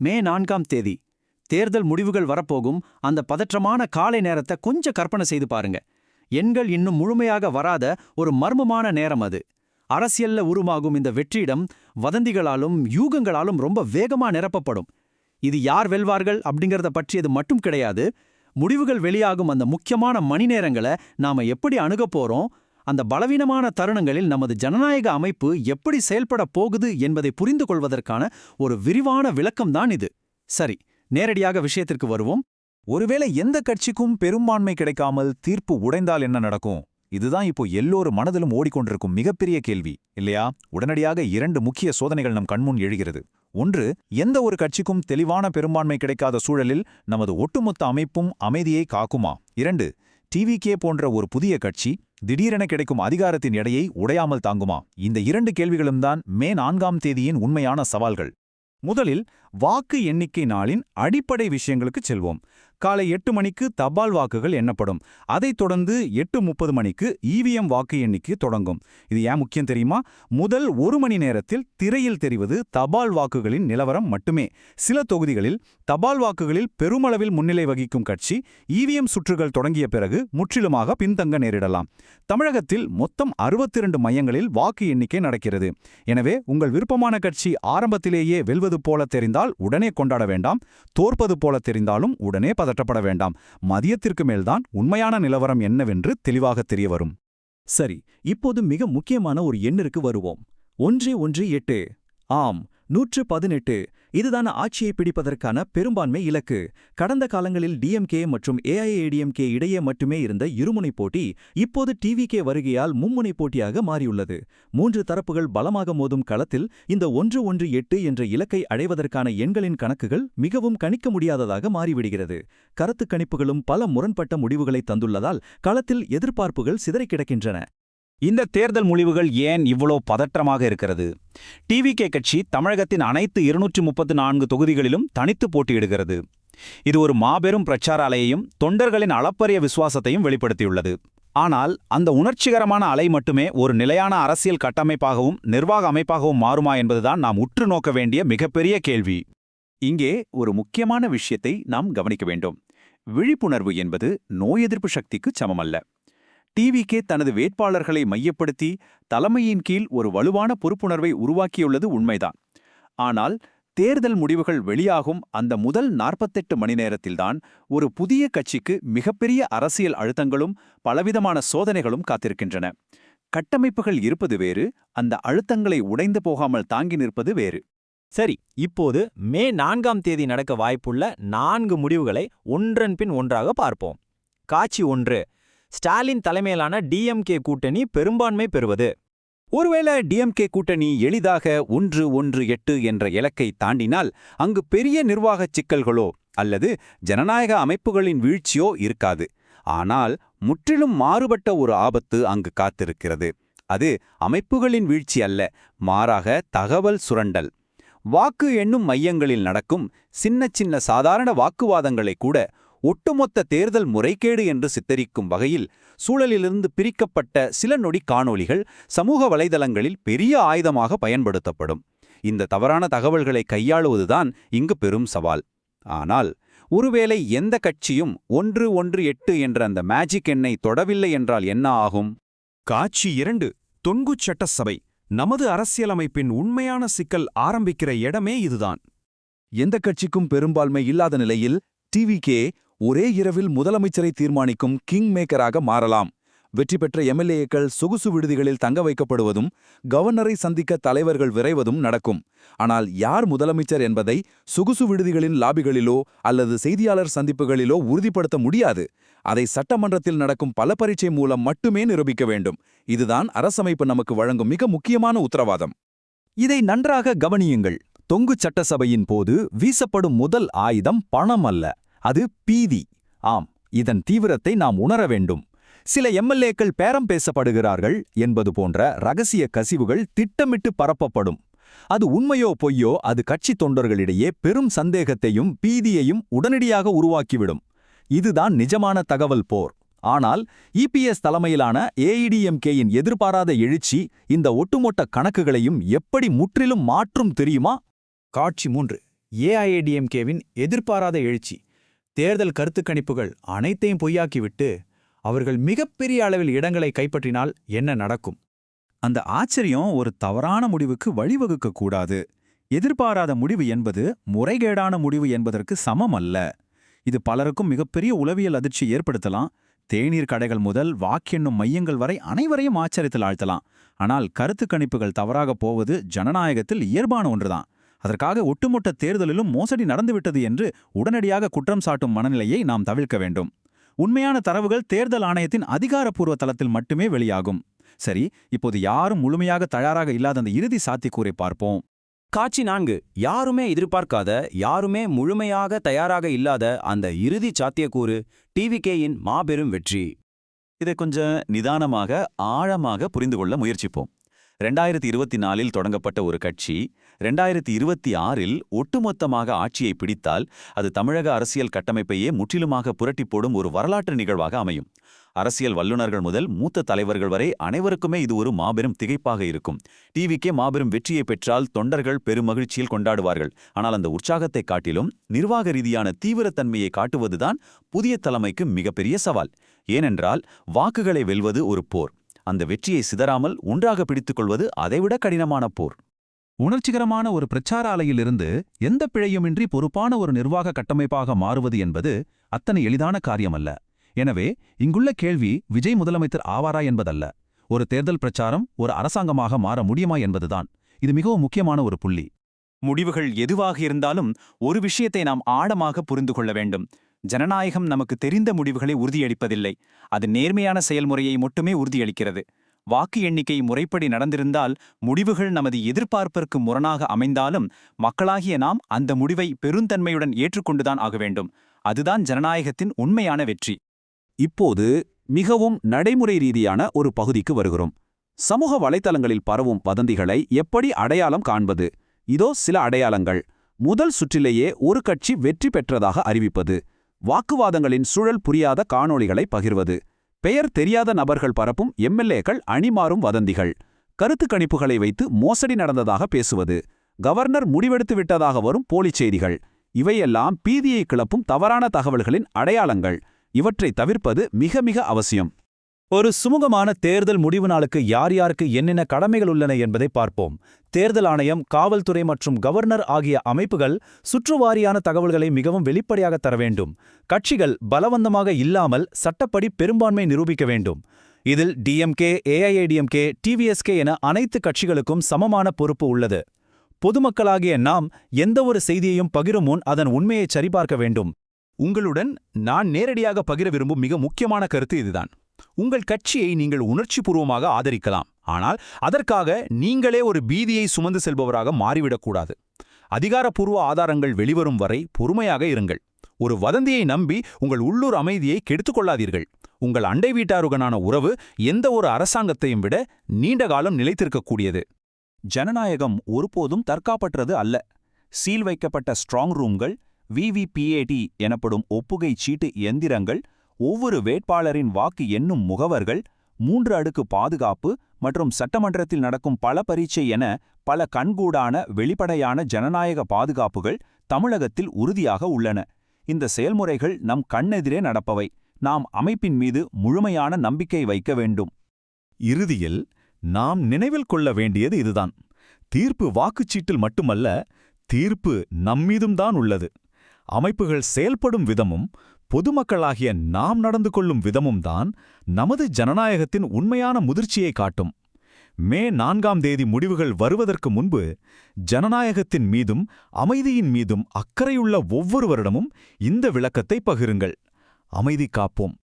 மே 4ஆம் தேதி தேர்தல் முடிவுகள் வரப்போகும் அந்த பதற்றமான காலை நேரத்தை கொஞ்சம் கற்பனை செய்து பாருங்க. எண்கள் இன்னும் முழுமையாக வராத ஒரு மர்மமான நேரம் அது. அரசியல்ல உருமாகும் இந்த வெற்றிடம் வதந்திகளாலும் யூகங்களாலும் ரொம்ப வேகமா நிரப்பப்படும். இது யார் வெல்வார்கள் அப்படிங்கறத பற்றியது மட்டும் கிடையாது. முடிவுகள் வெளியாகும் அந்த முக்கியமான மணி நேரங்களை நாம எப்படி அணுகப் போறோம், அந்த பலவீனமான தருணங்களில் நமது ஜனநாயக அமைப்பு எப்படி செயல்பட போகுது என்பதை புரிந்து கொள்வதற்கான ஒரு விரிவான விளக்கம்தான் இது. சரி, நேரடியாக விஷயத்திற்கு வருவோம். ஒருவேளை எந்த கட்சிக்கும் பெரும்பான்மை கிடைக்காமல் தீர்ப்பு உடைந்தால் என்ன நடக்கும்? இதுதான் இப்போ எல்லோரும் மனதிலும் ஓடிக்கொண்டிருக்கும் மிகப்பெரிய கேள்வி இல்லையா? உடனடியாக 2 முக்கிய சோதனைகள் நம் கண்முன் எழுகிறது. ஒன்று, எந்த ஒரு கட்சிக்கும் தெளிவான பெரும்பான்மை கிடைக்காத சூழலில் நமது ஒட்டுமொத்த அமைப்பும் அமைதியை காக்குமா? 2, டிவிகே போன்ற ஒரு புதிய கட்சி திடீரென கிடைக்கும் அதிகாரத்தின் எடையை உடையாமல் தாங்குமா? இந்த 2 கேள்விகளும் தான் மே 4ஆம் தேதியின் உண்மையான சவால்கள். முதலில் வாக்கு எண்ணிக்கை நாளின் அடிப்படை விஷயங்களுக்கு செல்வோம். காலை 8 மணிக்கு தபால் வாக்குகள் எண்ணப்படும். அதைத் தொடர்ந்து 8:30 மணிக்கு இவிஎம் வாக்கு எண்ணிக்கை தொடங்கும். இது ஏன் முக்கியம் தெரியுமா? முதல் 1 மணி நேரத்தில் திரையில் தெரிவது தபால் வாக்குகளின் நிலவரம் மட்டுமே. சில தொகுதிகளில் தபால் வாக்குகளில் பெருமளவில் முன்னிலை வகிக்கும் கட்சி இவிஎம் சுற்றுகள் தொடங்கிய பிறகு முற்றிலுமாக பின்தங்க நேரிடலாம். தமிழகத்தில் மொத்தம் 62 மையங்களில் வாக்கு எண்ணிக்கை நடக்கிறது. எனவே உங்கள் விருப்பமான கட்சி ஆரம்பத்திலேயே வெல்வது போல தெரிந்தால் உடனே கொண்டாட வேண்டாம். தோற்பது போல தெரிந்தாலும் உடனே பதற்றப்பட வேண்டாம். மதியத்திற்கு மேல்தான் உண்மையான நிலவரம் என்னவென்று தெளிவாக தெரிய வரும். சரி, இப்போது மிக முக்கியமான ஒரு எண்ணிற்கு வருவோம். 118. ஆம், 118. இதுதான் ஆட்சியை பிடிப்பதற்கான பெரும்பான்மை இலக்கு. கடந்த காலங்களில் டிஎம்கே மற்றும் ஏஐஏடிஎம்கே இடையே மட்டுமே இருந்த இருமுனை போட்டி இப்போது டிவிகே வருகையால் மும்முனை போட்டியாக மாறியுள்ளது. 3 தரப்புகள் பலமாக மோதும் களத்தில் இந்த 118 என்ற இலக்கை அடைவதற்கான எண்களின் கணக்குகள் மிகவும் கணிக்க முடியாததாக மாறிவிடுகிறது. கருத்து கணிப்புகளும் பல முரண்பட்ட முடிவுகளை தந்துள்ளதால் களத்தில் எதிர்பார்ப்புகள் சிதறிக் கிடக்கின்றன. இந்த தேர்தல் முடிவுகள் ஏன் இவ்வளோ பதற்றமாக இருக்கிறது? டிவிகே கட்சி தமிழகத்தின் அனைத்து 234 தொகுதிகளிலும் தனித்து போட்டியிடுகிறது. இது ஒரு மாபெரும் பிரச்சார அலையையும் தொண்டர்களின் அளப்பரிய விசுவாசத்தையும் வெளிப்படுத்தியுள்ளது. ஆனால் அந்த உணர்ச்சிகரமான அலை மட்டுமே ஒரு நிலையான அரசியல் கட்டமைப்பாகவும் நிர்வாக அமைப்பாகவும் மாறுமா என்பதுதான் நாம் உற்று நோக்க வேண்டிய மிகப்பெரிய கேள்வி. இங்கே ஒரு முக்கியமான விஷயத்தை நாம் கவனிக்க வேண்டும். விழிப்புணர்வு என்பது நோய் எதிர்ப்பு சக்திக்கு சமமல்ல. டிவிகே தனது வேட்பாளர்களை மையப்படுத்தி தலைமையின் கீழ் ஒரு வலுவான பொறுப்புணர்வை உருவாக்கியுள்ளது உண்மைதான். ஆனால் தேர்தல் முடிவுகள் வெளியாகும் அந்த முதல் 48 மணி நேரத்தில்தான் ஒரு புதிய கட்சிக்கு மிகப்பெரிய அரசியல் அழுத்தங்களும் பலவிதமான சோதனைகளும் காத்திருக்கின்றன. கட்டமைப்புகள் இருப்பது வேறு, அந்த அழுத்தங்களை உடைந்து போகாமல் தாங்கி நிற்பது வேறு. சரி, இப்போது மே 4ஆம் தேதி நடக்க வாய்ப்புள்ள 4 முடிவுகளை ஒன்றன் பின் ஒன்றாக பார்ப்போம். காட்சி 1, ஸ்டாலின் தலைமையிலான டிஎம்கே கூட்டணி பெரும்பான்மை பெறுவது. ஒருவேளை டிஎம்கே கூட்டணி எளிதாக 118 என்ற இலக்கை தாண்டினால் அங்கு பெரிய நிர்வாகச் சிக்கல்களோ அல்லது ஜனநாயக அமைப்புகளின் வீழ்ச்சியோ இருக்காது. ஆனால் முற்றிலும் மாறுபட்ட ஒரு ஆபத்து அங்கு காத்திருக்கிறது. அது அமைப்புகளின் வீழ்ச்சி அல்ல, மாறாக தகவல் சுரண்டல். வாக்கு எண்ணும் மையங்களில் நடக்கும் சின்ன சின்ன சாதாரண வாக்குவாதங்களை கூட ஒட்டுமொத்த தேர்தல் முறைகேடு என்று சித்தரிக்கும் வகையில் சூழலிலிருந்து பிரிக்கப்பட்ட சில நொடி காணொளிகள் சமூக வலைதளங்களில் பெரிய ஆயுதமாக பயன்படுத்தப்படும். இந்த தவறான தகவல்களை கையாளுவதுதான் இங்கு பெரும் சவால். ஆனால் ஒருவேளை எந்த கட்சியும் 118 என்ற அந்த மேஜிக் எண்ணை தொடவில்லை என்றால் என்ன ஆகும்? காட்சி 2, தொன்கு சட்டசபை. நமது அரசியலமைப்பின் உண்மையான சிக்கல் ஆரம்பிக்கிற இடமே இதுதான். எந்த கட்சிக்கும் பெரும்பான்மை இல்லாத நிலையில் டிவிகே ஒரே இரவில் முதலமைச்சரை தீர்மானிக்கும் கிங் மேக்கராக மாறலாம். வெற்றி பெற்ற எம்எல்ஏக்கள் சொகுசு விடுதிகளில் தங்க வைக்கப்படுவதும் கவர்னரை சந்திக்க தலைவர்கள் விரைவதும் நடக்கும். ஆனால் யார் முதலமைச்சர் என்பதை சொகுசு விடுதிகளின் லாபிகளிலோ அல்லது செய்தியாளர் சந்திப்புகளிலோ உறுதிப்படுத்த முடியாது. அதை சட்டமன்றத்தில் நடக்கும் பல பரீட்சை மூலம் மட்டுமே நிரூபிக்க வேண்டும். இதுதான் அரசமைப்பு நமக்கு வழங்கும் மிக முக்கியமான உத்தரவாதம். இதை நன்றாக கவனியுங்கள். தொங்கு சட்டசபையின் போது வீசப்படும் முதல் ஆயுதம் பணம் அல்ல, அது பீதி. ஆம், இதன் தீவிரத்தை நாம் உணர வேண்டும். சில எம்எல்ஏக்கள் பேரம் பேசப்படுகிறார்கள் என்பது போன்ற ரகசிய கசிவுகள் திட்டமிட்டு பரப்பப்படும். அது உண்மையோ பொய்யோ, அது கட்சி தொண்டர்களிடையே பெரும் சந்தேகத்தையும் பீதியையும் உடனடியாக உருவாக்கிவிடும். இதுதான் நிஜமான தகவல் போர். ஆனால் இபிஎஸ் தலைமையிலான ஏஐடிஎம்கேயின் எதிர்பாராத எழுச்சி இந்த ஒட்டுமொத்த கணக்குகளையும் எப்படி முற்றிலும் மாற்றும் தெரியுமா? காட்சி 3, ஏஐஏடிஎம்கேவின் எதிர்பாராத எழுச்சி, தேர்தல் கருத்துக் கணிப்புகள் அனைத்தையும் பொய்யாக்கிவிட்டு அவர்கள் மிகப்பெரிய அளவில் இடங்களை கைப்பற்றினால் என்ன நடக்கும்? அந்த ஆச்சரியம் ஒரு தவறான முடிவுக்கு வழிவகுக்க கூடாது. எதிர்பாராத முடிவு என்பது முறைகேடான முடிவு என்பதற்கு சமம் அல்ல. இது பலருக்கும் மிகப்பெரிய உளவியல் அதிர்ச்சி ஏற்படுத்தலாம். தேநீர் கடைகள் முதல் வாக்கெண்ணும் மையங்கள் வரை அனைவரையும் ஆச்சரியத்தில் ஆழ்த்தலாம். ஆனால் கருத்து கணிப்புகள் தவறாகப் போவது ஜனநாயகத்தில் இயல்பான ஒன்றுதான். அதற்காக ஒட்டுமொத்த தேர்தலிலும் மோசடி நடந்துவிட்டது என்று உடனடியாக குற்றம் சாட்டும் மனநிலையை நாம் தவிர்க்க வேண்டும். உண்மையான தரவுகள் தேர்தல் ஆணையத்தின் அதிகாரப்பூர்வ தளத்தில் மட்டுமே வெளியாகும். சரி, இப்போது யாரும் முழுமையாக தயாராக இல்லாத அந்த இறுதி சாத்தியக்கூறை பார்ப்போம். காட்சி 4. யாருமே எதிர்பார்க்காத, யாருமே முழுமையாக தயாராக இல்லாத அந்த இறுதி சாத்தியக்கூறு டிவிகேயின் மாபெரும் வெற்றி. இதை கொஞ்சம் நிதானமாக ஆழமாக புரிந்து கொள்ள முயற்சிப்போம். 2024இல் தொடங்கப்பட்ட ஒரு கட்சி 2026இல் ஒட்டுமொத்தமாக ஆட்சியை பிடித்தால் அது தமிழக அரசியல் கட்டமைப்பையே முற்றிலுமாக புரட்டிப் போடும் ஒரு வரலாற்று நிகழ்வாக அமையும். அரசியல் வல்லுநர்கள் முதல் மூத்த தலைவர்கள் வரை அனைவருக்குமே இது ஒரு மாபெரும் திகைப்பாக இருக்கும். டிவிக்கே மாபெரும் வெற்றியை பெற்றால் தொண்டர்கள் பெருமகிழ்ச்சியில் கொண்டாடுவார்கள். ஆனால் அந்த உற்சாகத்தை காட்டிலும் நிர்வாக ரீதியான தீவிரத்தன்மையை காட்டுவதுதான் புதிய தலைமைக்கு மிகப்பெரிய சவால். ஏனென்றால் வாக்குகளை வெல்வது ஒரு போர். அந்த வெற்றியை சிதறாமல் ஒன்றாக பிடித்துக் கொள்வது அதைவிட கடினமான போர். உணர்ச்சிகரமான ஒரு பிரச்சார அலையிலிருந்து எந்த பிழையுமின்றி பொறுப்பான ஒரு நிர்வாக கட்டமைப்பாக மாறுவது என்பது அத்தனை எளிதான காரியமல்ல. எனவே இங்குள்ள கேள்வி விஜய் முதலமைச்சர் ஆவாரா என்பதல்ல, ஒரு தேர்தல் பிரச்சாரம் ஒரு அரசாங்கமாக மாற முடியுமா என்பதுதான். இது மிகவும் முக்கியமான ஒரு புள்ளி. முடிவுகள் எதுவாக இருந்தாலும் ஒரு விஷயத்தை நாம் ஆழமாக புரிந்து கொள்ள வேண்டும். ஜனநாயகம் நமக்கு தெரிந்த முடிவுகளை உறுதியளிப்பதில்லை, அது நேர்மையான செயல்முறையை மட்டுமே உறுதியளிக்கிறது. வாக்கு எண்ணிக்கை முறைப்படி நடந்திருந்தால் முடிவுகள் நமது எதிர்பார்ப்பிற்கு முரணாக அமைந்தாலும் மக்களாகிய நாம் அந்த முடிவை பெருந்தன்மையுடன் ஏற்றுக்கொண்டுதான் ஆக வேண்டும். அதுதான் ஜனநாயகத்தின் உண்மையான வெற்றி. இப்போது மிகவும் நடைமுறை ரீதியான ஒரு பகுதிக்கு வருகிறோம். சமூக வலைத்தளங்களில் பரவும் வதந்திகளை எப்படி அடையாளம் காண்பது? இதோ சில அடையாளங்கள். முதல் சுற்றிலேயே ஒரு கட்சி வெற்றி பெற்றதாக அறிவிப்பது, வாக்குவாதங்களின் சுழல் புரியாத காணொளிகளை பகிர்வது, பெயர் தெரியாத நபர்கள் பரப்பும் எம்எல்ஏக்கள் அணிமாறும் வதந்திகள், கருத்து கணிப்புகளை வைத்து மோசடி நடந்ததாக பேசுவது, கவர்னர் முடிவெடுத்து விட்டதாக வரும் போலிச் செய்திகள். இவையெல்லாம் பீதியை கிளப்பும் தவறான தகவல்களின் அடையாளங்கள். இவற்றை தவிர்ப்பது மிக மிக அவசியம். ஒரு சுமூகமான தேர்தல் முடிவு நாளுக்கு யார் யாருக்கு என்னென்ன கடமைகள் உள்ளன என்பதை பார்ப்போம். தேர்தல் ஆணையம், காவல்துறை மற்றும் கவர்னர் ஆகிய அமைப்புகள் சுற்றுவாரியான தகவல்களை மிகவும் வெளிப்படையாக தர வேண்டும். கட்சிகள் பலவந்தமாக இல்லாமல் சட்டப்படி பெரும்பான்மை நிரூபிக்க வேண்டும். இதில் டிஎம்கே, ஏஐஏடிஎம்கே, டிவிஎஸ்கே என அனைத்து கட்சிகளுக்கும் சமமான பொறுப்பு உள்ளது. பொதுமக்களாகிய நாம் எந்தவொரு செய்தியையும் பகிரும் முன் அதன் உண்மையை சரிபார்க்க வேண்டும். உங்களுடன் நான் நேரடியாக பகிர விரும்பும் மிக முக்கியமான கருத்து இதுதான். உங்கள் கட்சியை நீங்கள் உணர்ச்சிபூர்வமாக ஆதரிக்கலாம், ஆனால் அதற்காக நீங்களே ஒரு பீதியை சுமந்து செல்பவராக மாறிவிடக்கூடாது. அதிகாரப்பூர்வ ஆதாரங்கள் வெளிவரும் வரை பொறுமையாக இருங்கள். ஒரு வதந்தியை நம்பி உங்கள் உள்ளூர் அமைதியை கெடுத்துக் கொள்ளாதீர்கள். உங்கள் அண்டை வீட்டாருடனான உறவு எந்த ஒரு அரசாங்கத்தையும் விட நீண்டகாலம் நிலைத்திருக்கக்கூடியது. ஜனநாயகம் ஒருபோதும் தற்காப்பற்றது அல்ல. சீல் வைக்கப்பட்ட ஸ்ட்ராங் ரூம்கள், விவிபிஏடி எனப்படும் ஒப்புகை சீட்டு எந்திரங்கள், ஒவ்வொரு வேட்பாளரின் வாக்கு எண்ணும் முகவர்கள், 3 அடுக்கு பாதுகாப்பு மற்றும் சட்டமன்றத்தில் நடக்கும் பல பரீட்சை என பல கண்கூடான வெளிப்படையான ஜனநாயக பாதுகாப்புகள் தமிழகத்தில் உறுதியாக உள்ளன. இந்த செயல்முறைகள் நம் கண்ணெதிரே நடப்பவை. நாம் அமைப்பின் மீது முழுமையான நம்பிக்கை வைக்க வேண்டும். இறுதியில் நாம் நினைவில் கொள்ள வேண்டியது இதுதான். தீர்ப்பு வாக்குச்சீட்டில் மட்டுமல்ல, தீர்ப்பு நம்மீதும்தான் உள்ளது. அமைப்புகள் செயல்படும் விதமும் பொதுமக்களாகிய நாம் நடந்து கொள்ளும் விதமும் தான் நமது ஜனநாயகத்தின் உண்மையான முதிர்ச்சியை காட்டும். மே 4ஆம் தேதி முடிவுகள் வருவதற்கு முன்பு ஜனநாயகத்தின் மீதும் அமைதியின் மீதும் அக்கறையுள்ள ஒவ்வொருவரிடமும் இந்த விளக்கத்தை பகிருங்கள். அமைதி காப்போம்.